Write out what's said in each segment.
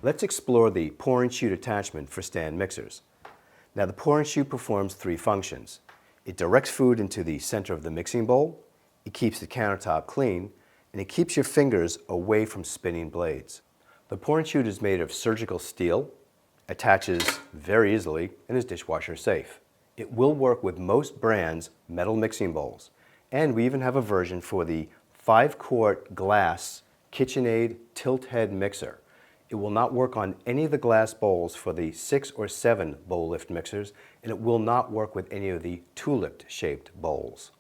Let's explore the pouring chute attachment for stand mixers. Now the pouring chute performs three functions. It directs food into the center of the mixing bowl, it keeps the countertop clean, and it keeps your fingers away from spinning blades. The pouring chute is made of surgical steel, attaches very easily, and is dishwasher safe. It will work with most brands' metal mixing bowls, and we even have a version for the 5-quart glass KitchenAid tilt head mixer. It will not work on any of the glass bowls for the 6 or 7 bowl lift mixers, and it will not work with any of the tulip shaped bowls.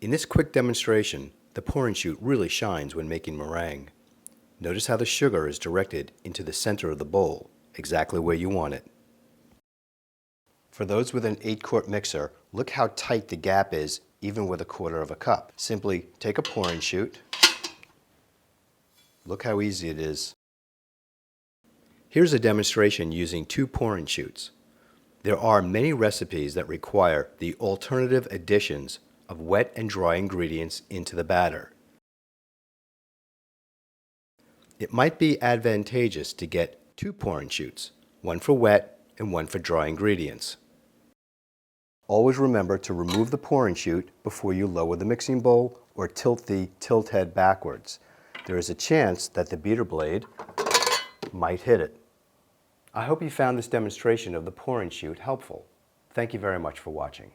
In this quick demonstration, the pouring chute really shines when making meringue. Notice how the sugar is directed into the center of the bowl, exactly where you want it. For those with an 8-quart mixer, look how tight the gap is even with 1/4 cup. Simply take a pouring chute. Look how easy it is. Here's a demonstration using 2 pouring chutes. There are many recipes that require the alternative additions of wet and dry ingredients into the batter. It might be advantageous to get 2 pouring chutes, one for wet and one for dry ingredients. Always remember to remove the pouring chute before you lower the mixing bowl or tilt the tilt head backwards. There is a chance that the beater blade might hit it. I hope you found this demonstration of the pouring chute helpful. Thank you very much for watching.